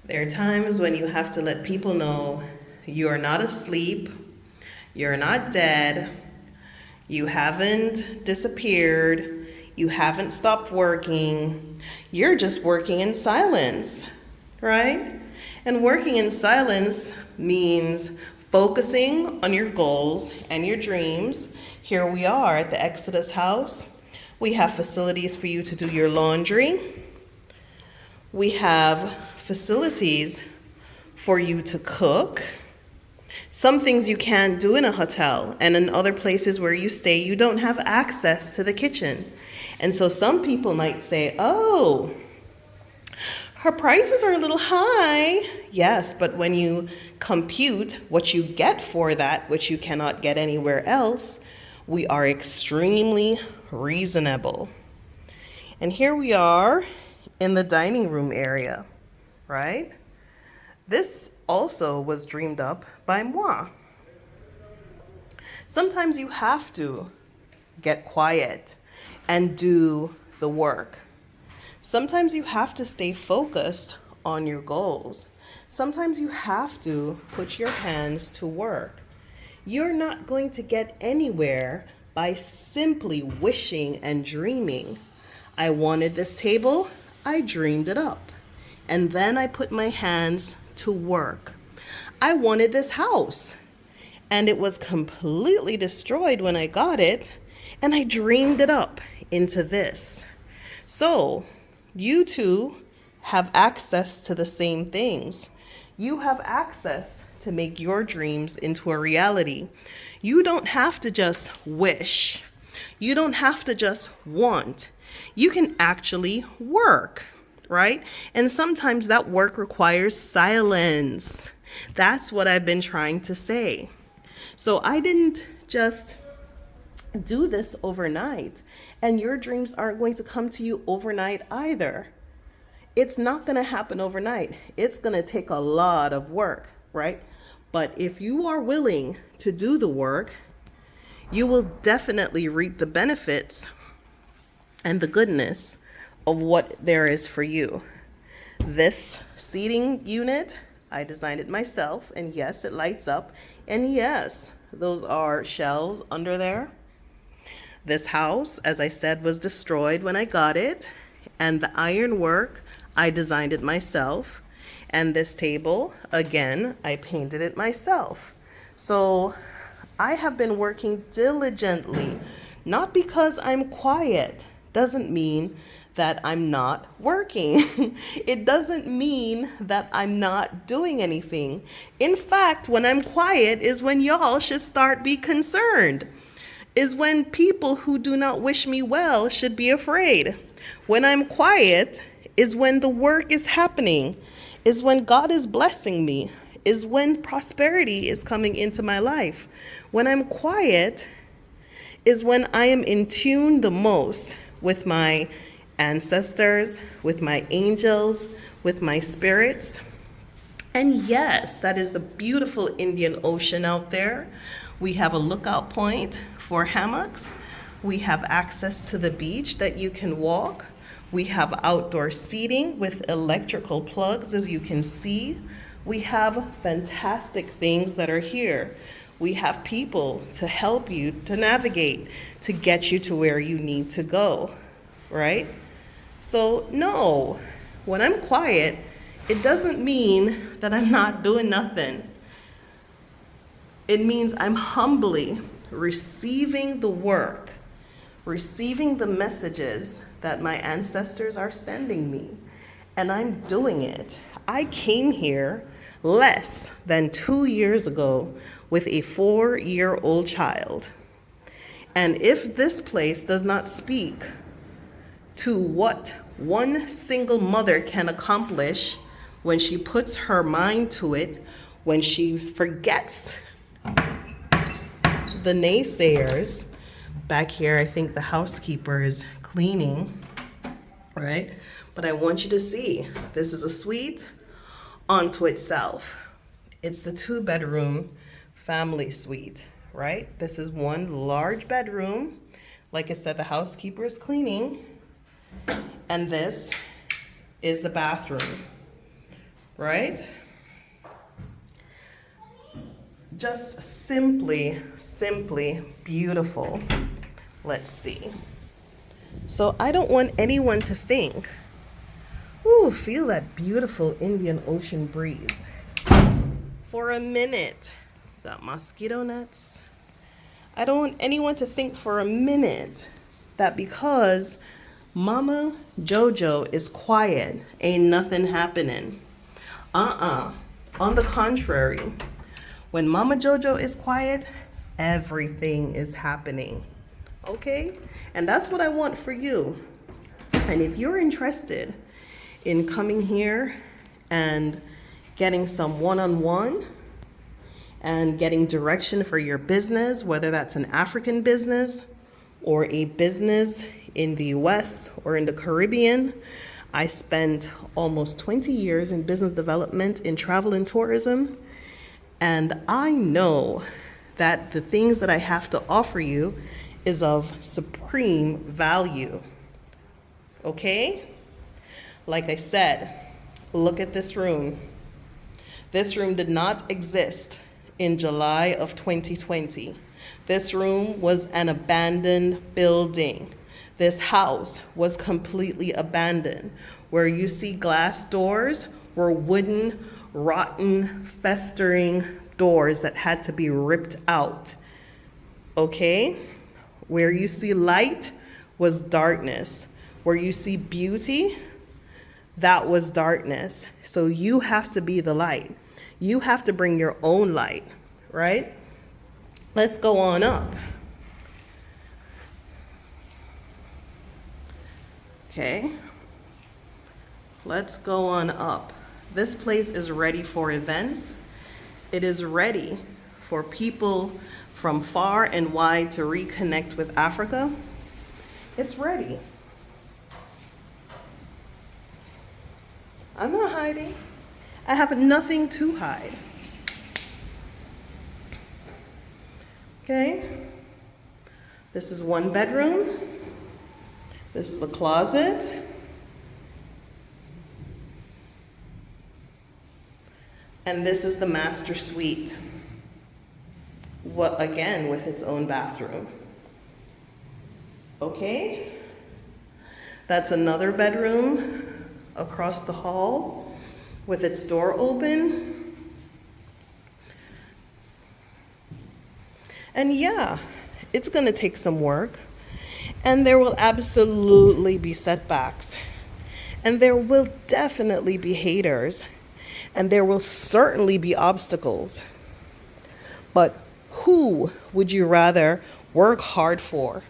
There are times when you have to let people know you are not asleep, you're not dead, you haven't disappeared, you haven't stopped working, you're just working in silence, right? And working in silence means focusing on your goals and your dreams. Here we are at the Exodus house. We have facilities for you to do your laundry. We have facilities for you to cook. Some things you can't do in a hotel, and in other places where you stay, you don't have access to the kitchen. And so some people might say, oh, her prices are a little high. Yes, but when you compute what you get for that, which you cannot get anywhere else, we are extremely reasonable. And here we are in the dining room area, right? This also was dreamed up by moi. Sometimes you have to get quiet and do the work. Sometimes you have to stay focused on your goals. Sometimes you have to put your hands to work. You're not going to get anywhere by simply wishing and dreaming. I wanted this table, I dreamed it up. And then I put my hands to work. I wanted this house, and it was completely destroyed when I got it, and I dreamed it up into this. So, you too have access to the same things. You have access to make your dreams into a reality. You don't have to just wish. You don't have to just want. You can actually work, right? And sometimes that work requires silence. That's what I've been trying to say. So I didn't just do this overnight, and your dreams aren't going to come to you overnight either. It's not going to happen overnight. It's going to take a lot of work, right? But if you are willing to do the work, you will definitely reap the benefits and the goodness of what there is for you. This seating unit, I designed it myself, and yes, it lights up, and yes, those are shelves under there. This house, as I said, was destroyed when I got it, and the ironwork, I designed it myself, and this table, again, I painted it myself. So I have been working diligently, not because I'm quiet, doesn't mean that I'm not working. It doesn't mean that I'm not doing anything. In fact, when I'm quiet is when y'all should start be concerned. Is when people who do not wish me well should be afraid. When I'm quiet is when the work is happening, is when God is blessing me, is when prosperity is coming into my life. When I'm quiet is when I am in tune the most with my ancestors, with my angels, with my spirits. And yes, that is the beautiful Indian Ocean out there. We have a lookout point for hammocks. We have access to the beach that you can walk. We have outdoor seating with electrical plugs, as you can see. We have fantastic things that are here. We have people to help you to navigate, to get you to where you need to go, right? So no, when I'm quiet, it doesn't mean that I'm not doing nothing. It means I'm humbly receiving the work, receiving the messages that my ancestors are sending me, and I'm doing it. I came here less than 2 years ago with a 4-year-old child. And if this place does not speak to what one single mother can accomplish when she puts her mind to it, when she forgets the naysayers. Back here, I think the housekeeper is cleaning, right? But I want you to see, this is a suite onto itself. It's the 2-bedroom family suite, right? This is one large bedroom. Like I said, the housekeeper is cleaning. And this is the bathroom. right? Just simply beautiful. Let's see. So I don't want anyone to think, ooh, feel that beautiful Indian Ocean breeze. For a minute, got mosquito nets. I don't want anyone to think for a minute that because Mama Jojo is quiet, ain't nothing happening. On the contrary, when Mama Jojo is quiet, everything is happening. Okay? And that's what I want for you. And if you're interested in coming here and getting some one-on-one and getting direction for your business, whether that's an African business or a business in the US or in the Caribbean, I spent almost 20 years in business development in travel and tourism. And I know that the things that I have to offer you is of supreme value. Okay? Like I said, look at this room. This room did not exist in July of 2020. This room was an abandoned building. This house was completely abandoned. Where you see glass doors were wooden, rotten, festering doors that had to be ripped out. Okay? Where you see light was darkness. Where you see beauty, that was darkness. So you have to be the light. You have to bring your own light, right? Let's go on up. Okay. Let's go on up. This place is ready for events. It is ready for people from far and wide to reconnect with Africa. It's ready. I'm not hiding. I have nothing to hide. Okay? This is one bedroom. This is a closet. And this is the master suite. What, again, with its own bathroom. Okay? That's another bedroom across the hall with its door open. And yeah, it's gonna take some work, and there will absolutely be setbacks, and there will definitely be haters, and there will certainly be obstacles. But who would you rather work hard for?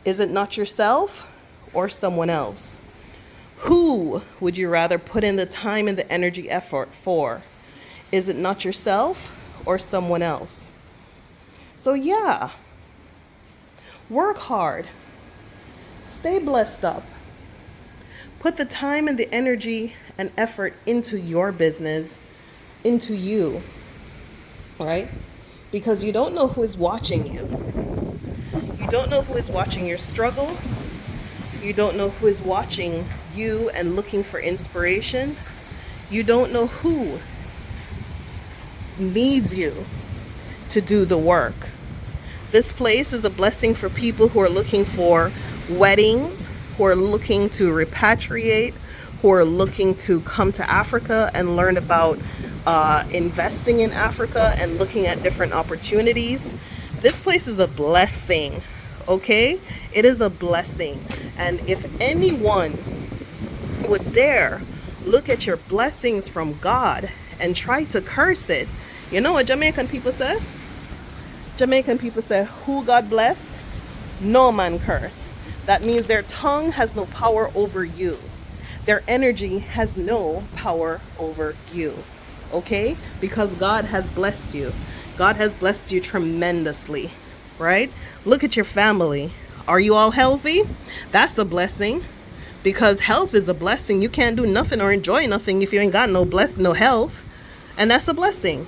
Is it not yourself or someone else? Who would you rather put in the time and the energy effort for? Is it not yourself or someone else? So yeah, work hard, stay blessed up, put the time and the energy and effort into your business, into you, right? Because you don't know who is watching you. You don't know who is watching your struggle. You don't know who is watching you and looking for inspiration. You don't know who needs you to do the work. This place is a blessing for people who are looking for weddings, who are looking to repatriate, who are looking to come to Africa and learn about investing in Africa and looking at different opportunities. This place is a blessing, okay? It is a blessing. And if anyone would dare look at your blessings from God and try to curse it, you know what Jamaican people say? Jamaican people say, who God bless, no man curse. That means their tongue has no power over you. Their energy has no power over you. Okay? Because God has blessed you. God has blessed you tremendously. Right? Look at your family. Are you all healthy? That's a blessing. Because health is a blessing. You can't do nothing or enjoy nothing if you ain't got no health. And that's a blessing.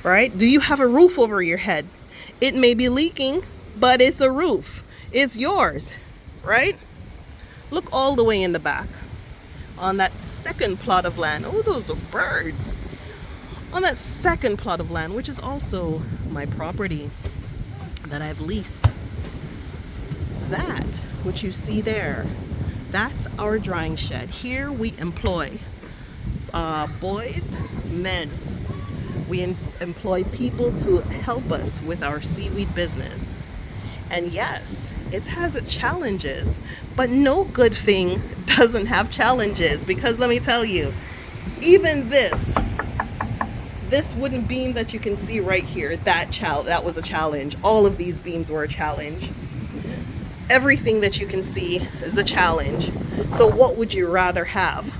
Right? Do you have a roof over your head? It may be leaking, but it's a roof. It's yours, right? Look all the way in the back. on that second plot of land. Oh, those are birds. On that second plot of land, which is also my property that I've leased. That, which you see there, that's our drying shed. Here we employ boys, men. We employ people to help us with our seaweed business. And yes, it has its challenges, but no good thing doesn't have challenges, because let me tell you, even this wooden beam that you can see right here, that was a challenge. All of these beams were a challenge. Everything that you can see is a challenge. So what would you rather have?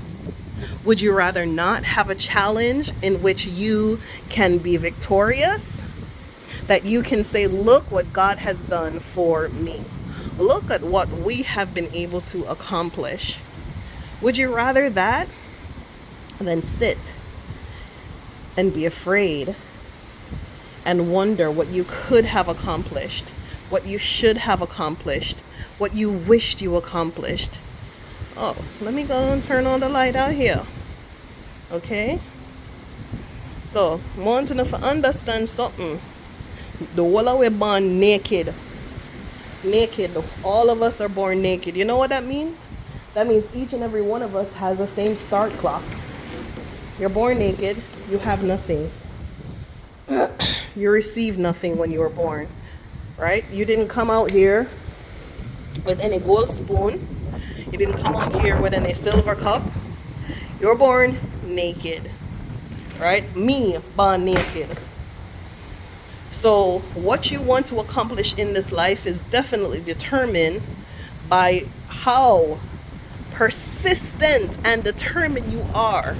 Would you rather not have a challenge in which you can be victorious? That you can say, look what God has done for me. Look at what we have been able to accomplish. Would you rather that than sit and be afraid and wonder what you could have accomplished, what you should have accomplished, what you wished you accomplished? Oh, let me go and turn on the light out here. Okay? So, wanting to understand something. The whole of we born naked. Naked. All of us are born naked. You know what that means? That means each and every one of us has the same start clock. You're born naked. You have nothing. You receive nothing when you were born. Right? You didn't come out here with any gold spoon. You didn't come out here with any silver cup. You're born naked. Right? Me, born naked. So what you want to accomplish in this life is definitely determined by how persistent and determined you are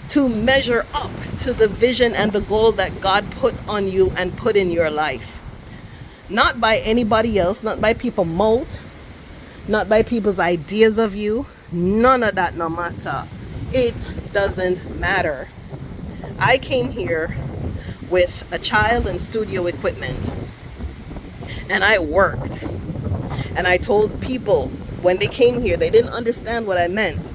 to measure up to the vision and the goal that God put on you and put in your life. Not by anybody else, not by people's mouth, not by people's ideas of you. None of that no matter. It doesn't matter. I came here with a child and studio equipment, and I worked, and I told people when they came here, they didn't understand what I meant.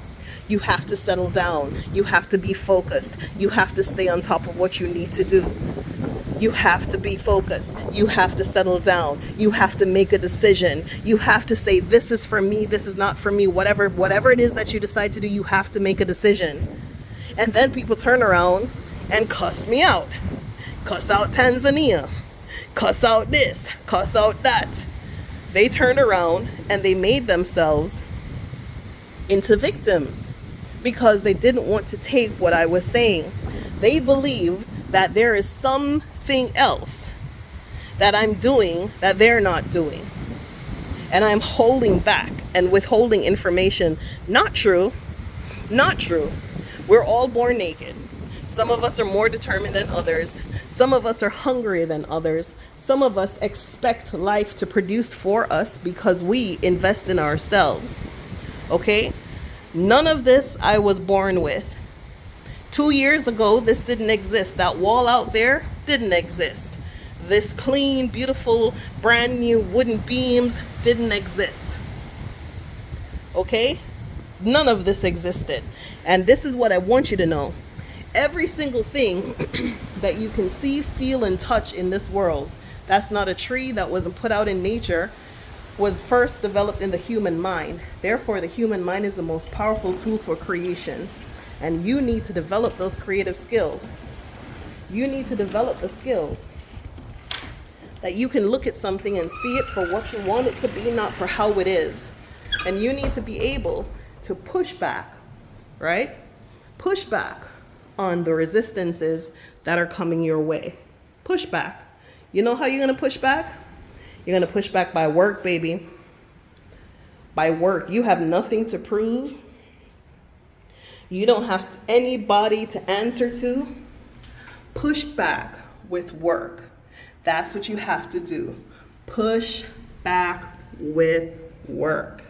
You have to settle down, you have to be focused, you have to stay on top of what you need to do, you have to be focused, you have to settle down, you have to make a decision, you have to say, this is for me, this is not for me. Whatever it is that you decide to do, you have to make a decision. And then people turn around and cuss me out. Cuss out Tanzania, cuss out this, cuss out that. They turned around and they made themselves into victims because they didn't want to take what I was saying. They believe that there is something else that I'm doing that they're not doing. And I'm holding back and withholding information. Not true. Not true. We're all born naked. Some of us are more determined than others. Some of us are hungrier than others. Some of us expect life to produce for us because we invest in ourselves. Okay? None of this I was born with. 2 years ago, this didn't exist. That wall out there didn't exist. This clean, beautiful, brand new wooden beams didn't exist. Okay? None of this existed. And this is what I want you to know. Every single thing that you can see, feel, and touch in this world, that's not a tree, that wasn't put out in nature, was first developed in the human mind. Therefore, the human mind is the most powerful tool for creation. And you need to develop those creative skills. You need to develop the skills that you can look at something and see it for what you want it to be, not for how it is. And you need to be able to push back, right? Push back on the resistances that are coming your way. Push back. You know how you're going to push back? You're going to push back by work, baby. By work. You have nothing to prove. You don't have anybody to answer to. Push back with work. That's what you have to do. Push back with work.